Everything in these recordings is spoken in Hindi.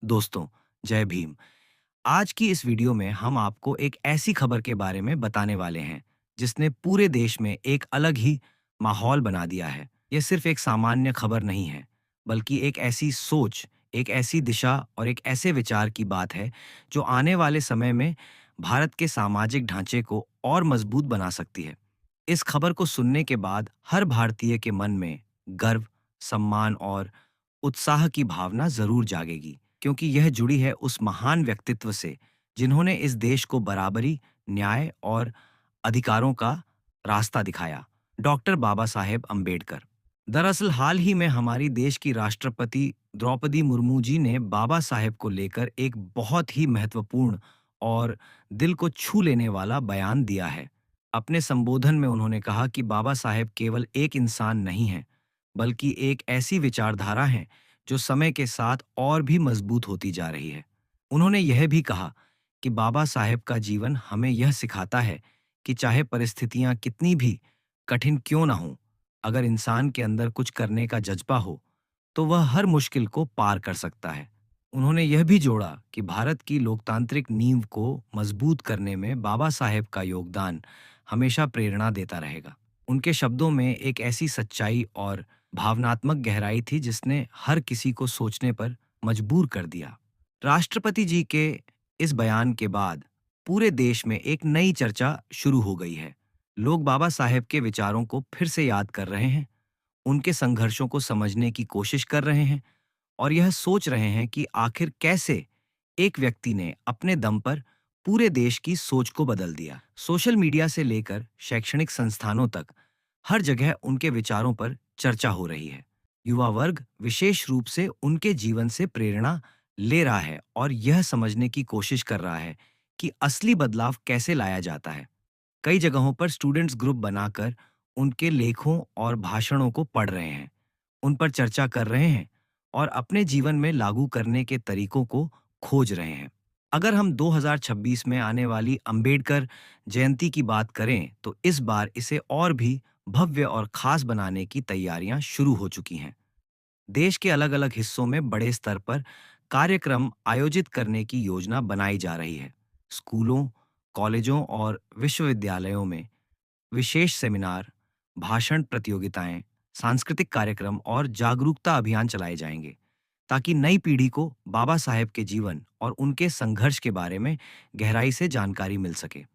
दोस्तों, जय भीम। आज की इस वीडियो में हम आपको एक ऐसी खबर के बारे में बताने वाले हैं जिसने पूरे देश में एक अलग ही माहौल बना दिया है। यह सिर्फ एक सामान्य खबर नहीं है, बल्कि एक ऐसी सोच, एक ऐसी दिशा और एक ऐसे विचार की बात है जो आने वाले समय में भारत के सामाजिक ढांचे को और मजबूत बना सकती है। इस खबर को सुनने के बाद हर भारतीय के मन में गर्व, सम्मान और उत्साह की भावना जरूर जागेगी, क्योंकि यह जुड़ी है उस महान व्यक्तित्व से जिन्होंने इस देश को बराबरी, न्याय और अधिकारों का रास्ता दिखाया। डॉक्टर बाबा साहेब अंबेडकर। दरअसल हाल ही में हमारी देश की राष्ट्रपति द्रौपदी मुर्मू जी ने बाबा साहेब को लेकर एक बहुत ही महत्वपूर्ण और दिल को छू लेने वाला बयान दिया है। अपने संबोधन में उन्होंने कहा कि बाबा साहेब केवल एक इंसान नहीं है, बल्कि एक ऐसी विचारधारा है जो समय के साथ और भी मजबूत होती जा रही है। उन्होंने यह भी कहा कि बाबा साहेब का जीवन हमें यह सिखाता है कि चाहे परिस्थितियां कितनी भी कठिन क्यों ना हो, अगर इंसान के अंदर कुछ करने का जज्बा हो, तो वह हर मुश्किल को पार कर सकता है। उन्होंने यह भी जोड़ा कि भारत की लोकतांत्रिक नींव को मजबूत करने में बाबा साहेब का योगदान हमेशा प्रेरणा देता रहेगा। उनके शब्दों में एक ऐसी सच्चाई और भावनात्मक गहराई थी जिसने हर किसी को सोचने पर मजबूर कर दिया। राष्ट्रपति जी के इस बयान के बाद पूरे देश में एक नई चर्चा शुरू हो गई है। लोग बाबा साहेब के विचारों को फिर से याद कर रहे हैं, उनके संघर्षों को समझने की कोशिश कर रहे हैं और यह सोच रहे हैं कि आखिर कैसे एक व्यक्ति ने अपने दम पर पूरे देश की सोच को बदल दिया। सोशल मीडिया से लेकर शैक्षणिक संस्थानों तक हर जगह उनके विचारों पर चर्चा हो रही है। युवा वर्ग विशेष रूप से उनके जीवन से प्रेरणा ले रहा है और यह समझने की कोशिश कर रहा है कि असली बदलाव कैसे लाया जाता है। कई जगहों पर स्टूडेंट्स ग्रुप बनाकर उनके लेखों और भाषणों को पढ़ रहे हैं, उन पर चर्चा कर रहे हैं और अपने जीवन में लागू करने के तरीकों को खोज रहे हैं। अगर हम 2026 में आने वाली अंबेडकर जयंती की बात करें, तो इस बार इसे और भी भव्य और खास बनाने की तैयारियां शुरू हो चुकी हैं। देश के अलग-अलग हिस्सों में बड़े स्तर पर कार्यक्रम आयोजित करने की योजना बनाई जा रही है। स्कूलों, कॉलेजों और विश्वविद्यालयों में विशेष सेमिनार, भाषण प्रतियोगिताएं, सांस्कृतिक कार्यक्रम और जागरूकता अभियान चलाए जाएंगे, ताकि नई पीढ़ी को बाबा साहेब के जीवन और उनके संघर्ष के बारे में गहराई से जानकारी मिल सके।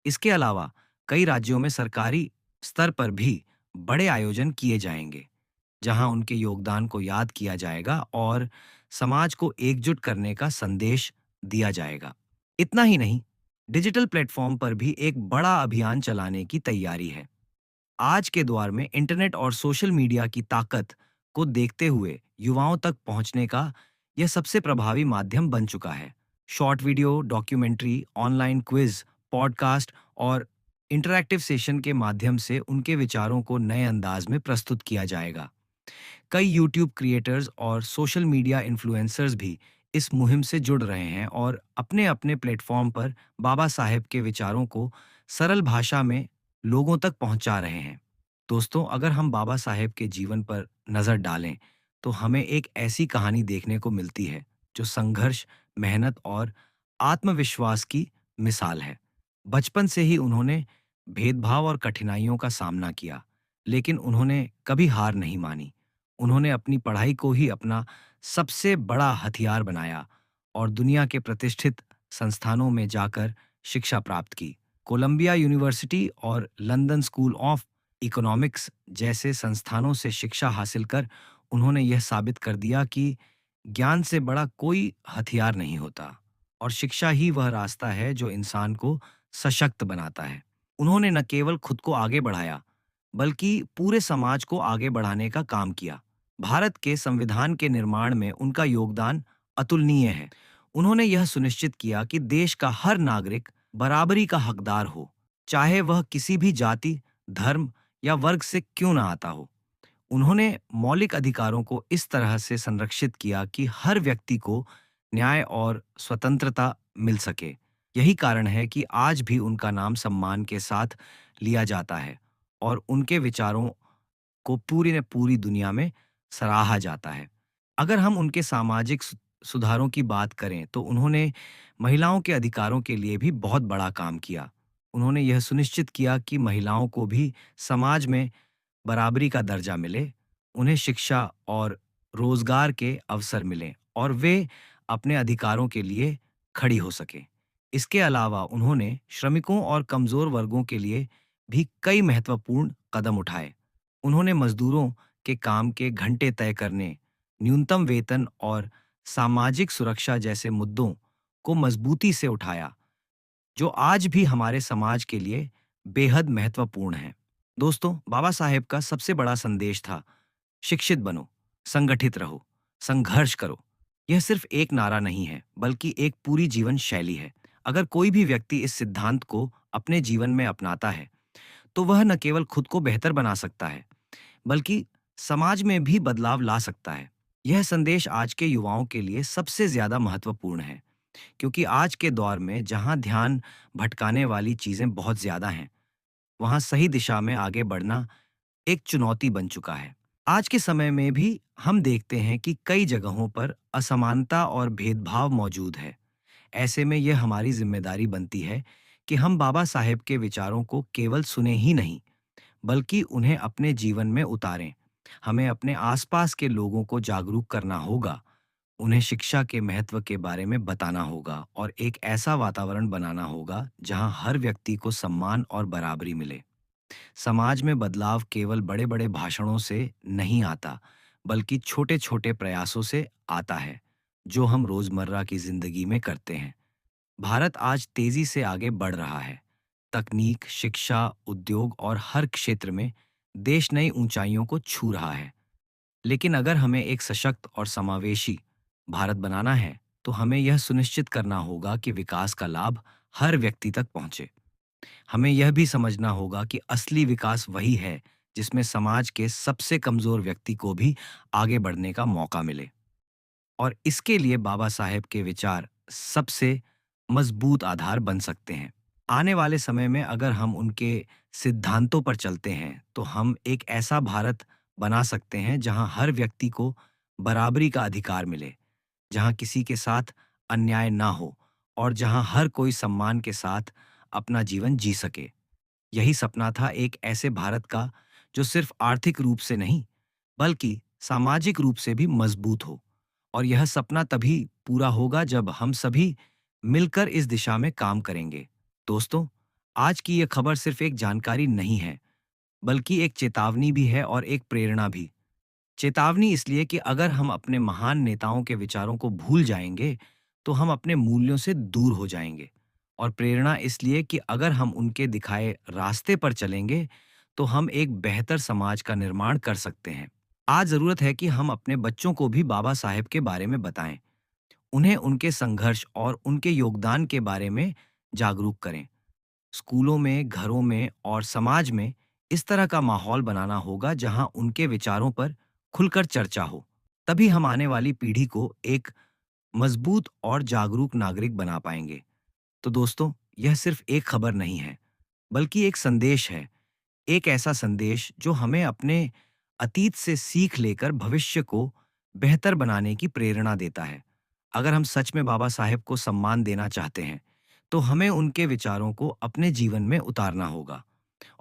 इसके अलावा कई राज्यों में सरकारी स्तर पर भी बड़े आयोजन किए जाएंगे, जहां उनके योगदान को याद किया जाएगा और समाज को एकजुट करने का संदेश दिया जाएगा। इतना ही नहीं, डिजिटल प्लेटफॉर्म पर भी एक बड़ा अभियान चलाने की तैयारी है। आज के दौर में इंटरनेट और सोशल मीडिया की ताकत को देखते हुए युवाओं तक पहुंचने का यह सबसे प्रभावी माध्यम बन चुका है। Short video, documentary, online quiz, podcast और इंटरैक्टिव सेशन के माध्यम से उनके विचारों को नए अंदाज में प्रस्तुत किया जाएगा। कई यूट्यूब क्रिएटर्स और सोशल मीडिया इन्फ्लुएंसर्स भी इस मुहिम से जुड़ रहे हैं और अपने अपने प्लेटफॉर्म पर बाबा साहेब के विचारों को सरल भाषा में लोगों तक पहुंचा रहे हैं। दोस्तों, अगर हम बाबा साहेब के जीवन पर नजर डालें, तो हमें एक ऐसी कहानी देखने को मिलती है जो संघर्ष, मेहनत और आत्मविश्वास की मिसाल है। बचपन से ही उन्होंने भेदभाव और कठिनाइयों का सामना किया, लेकिन उन्होंने कभी हार नहीं मानी। उन्होंने अपनी पढ़ाई को ही अपना सबसे बड़ा हथियार बनाया और दुनिया के प्रतिष्ठित संस्थानों में जाकर शिक्षा प्राप्त की। कोलंबिया यूनिवर्सिटी और लंदन स्कूल ऑफ इकोनॉमिक्स जैसे संस्थानों से शिक्षा हासिल कर उन्होंने यह साबित कर दिया कि ज्ञान से बड़ा कोई हथियार नहीं होता और शिक्षा ही वह रास्ता है जो इंसान को सशक्त बनाता है। उन्होंने न केवल खुद को आगे बढ़ाया, बल्कि पूरे समाज को आगे बढ़ाने का काम किया। भारत के संविधान के निर्माण में उनका योगदान अतुलनीय है। उन्होंने यह सुनिश्चित किया कि देश का हर नागरिक बराबरी का हकदार हो, चाहे वह किसी भी जाति, धर्म या वर्ग से क्यों ना आता हो। उन्होंने मौलिक अधिकारों को इस तरह से संरक्षित किया कि हर व्यक्ति को न्याय और स्वतंत्रता मिल सके। यही कारण है कि आज भी उनका नाम सम्मान के साथ लिया जाता है और उनके विचारों को पूरी न पूरी दुनिया में सराहा जाता है। अगर हम उनके सामाजिक सुधारों की बात करें तो उन्होंने महिलाओं के अधिकारों के लिए भी बहुत बड़ा काम किया। उन्होंने यह सुनिश्चित किया कि महिलाओं को भी समाज में बराबरी का दर्जा मिले, उन्हें शिक्षा और रोजगार के अवसर मिलें और वे अपने अधिकारों के लिए खड़ी हो सकें। इसके अलावा उन्होंने श्रमिकों और कमजोर वर्गों के लिए भी कई महत्वपूर्ण कदम उठाए। उन्होंने मजदूरों के काम के घंटे तय करने, न्यूनतम वेतन और सामाजिक सुरक्षा जैसे मुद्दों को मजबूती से उठाया, जो आज भी हमारे समाज के लिए बेहद महत्वपूर्ण है। दोस्तों, बाबा साहेब का सबसे बड़ा संदेश था, शिक्षित बनो, संगठित रहो, संघर्ष करो। यह सिर्फ एक नारा नहीं है, बल्कि एक पूरी जीवन शैली है। अगर कोई भी व्यक्ति इस सिद्धांत को अपने जीवन में अपनाता है, तो वह न केवल खुद को बेहतर बना सकता है, बल्कि समाज में भी बदलाव ला सकता है। यह संदेश आज के युवाओं के लिए सबसे ज्यादा महत्वपूर्ण है, क्योंकि आज के दौर में जहां ध्यान भटकाने वाली चीजें बहुत ज्यादा हैं, वहां सही दिशा में आगे बढ़ना एक चुनौती बन चुका है। आज के समय में भी हम देखते हैं कि कई जगहों पर असमानता और भेदभाव मौजूद है। ऐसे में यह हमारी जिम्मेदारी बनती है कि हम बाबा साहेब के विचारों को केवल सुने ही नहीं, बल्कि उन्हें अपने जीवन में उतारें। हमें अपने आसपास के लोगों को जागरूक करना होगा, उन्हें शिक्षा के महत्व के बारे में बताना होगा और एक ऐसा वातावरण बनाना होगा जहां हर व्यक्ति को सम्मान और बराबरी मिले। समाज में बदलाव केवल बड़े-बड़े भाषणों से नहीं आता, बल्कि छोटे-छोटे प्रयासों से आता है, जो हम रोजमर्रा की जिंदगी में करते हैं। भारत आज तेजी से आगे बढ़ रहा है। तकनीक, शिक्षा, उद्योग और हर क्षेत्र में देश नई ऊंचाइयों को छू रहा है। लेकिन अगर हमें एक सशक्त और समावेशी भारत बनाना है, तो हमें यह सुनिश्चित करना होगा कि विकास का लाभ हर व्यक्ति तक पहुंचे। हमें यह भी समझना होगा कि असली विकास वही है जिसमें समाज के सबसे कमजोर व्यक्ति को भी आगे बढ़ने का मौका मिले। और इसके लिए बाबा साहेब के विचार सबसे मजबूत आधार बन सकते हैं। आने वाले समय में अगर हम उनके सिद्धांतों पर चलते हैं, तो हम एक ऐसा भारत बना सकते हैं जहां हर व्यक्ति को बराबरी का अधिकार मिले, जहां किसी के साथ अन्याय ना हो और जहां हर कोई सम्मान के साथ अपना जीवन जी सके। यही सपना था एक ऐसे भारत का जो सिर्फ आर्थिक रूप से नहीं, बल्कि सामाजिक रूप से भी मजबूत हो। और यह सपना तभी पूरा होगा जब हम सभी मिलकर इस दिशा में काम करेंगे। दोस्तों, आज की यह खबर सिर्फ एक जानकारी नहीं है, बल्कि एक चेतावनी भी है और एक प्रेरणा भी। चेतावनी इसलिए कि अगर हम अपने महान नेताओं के विचारों को भूल जाएंगे, तो हम अपने मूल्यों से दूर हो जाएंगे। और प्रेरणा इसलिए कि अगर हम उनके दिखाए रास्ते पर चलेंगे, तो हम एक बेहतर समाज का निर्माण कर सकते हैं। आज जरूरत है कि हम अपने बच्चों को भी बाबा साहेब के बारे में बताएं, उन्हें उनके संघर्ष और उनके योगदान के बारे में जागरूक करें। स्कूलों में, घरों में और समाज में इस तरह का माहौल बनाना होगा जहां उनके विचारों पर खुलकर चर्चा हो। तभी हम आने वाली पीढ़ी को एक मजबूत और जागरूक नागरिक बना पाएंगे। तो दोस्तों, यह सिर्फ एक खबर नहीं है, बल्कि एक संदेश है। एक ऐसा संदेश जो हमें अपने अतीत से सीख लेकर भविष्य को बेहतर बनाने की प्रेरणा देता है। अगर हम सच में बाबा साहेब को सम्मान देना चाहते हैं, तो हमें उनके विचारों को अपने जीवन में उतारना होगा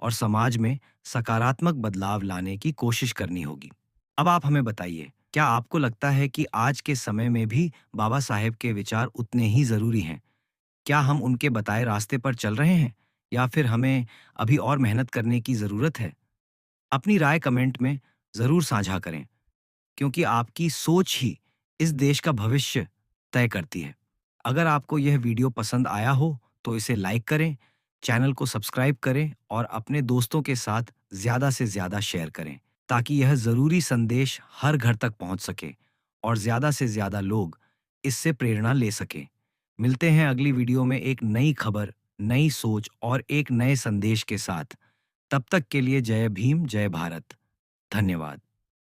और समाज में सकारात्मक बदलाव लाने की कोशिश करनी होगी। अब आप हमें बताइए, क्या आपको लगता है कि आज के समय में भी बाबा साहेब के विचार उतने ही जरूरी हैं? क्या हम उनके बताए रास्ते पर चल रहे हैं, या फिर हमें अभी और मेहनत करने की जरूरत है? अपनी राय कमेंट में जरूर साझा करें, क्योंकि आपकी सोच ही इस देश का भविष्य तय करती है। अगर आपको यह वीडियो पसंद आया हो, तो इसे लाइक करें, चैनल को सब्सक्राइब करें और अपने दोस्तों के साथ ज्यादा से ज्यादा शेयर करें, ताकि यह जरूरी संदेश हर घर तक पहुंच सके और ज्यादा से ज्यादा लोग इससे प्रेरणा ले सकें। मिलते हैं अगली वीडियो में एक नई खबर, नई सोच और एक नए संदेश के साथ। तब तक के लिए जय भीम, जय भारत। धन्यवाद।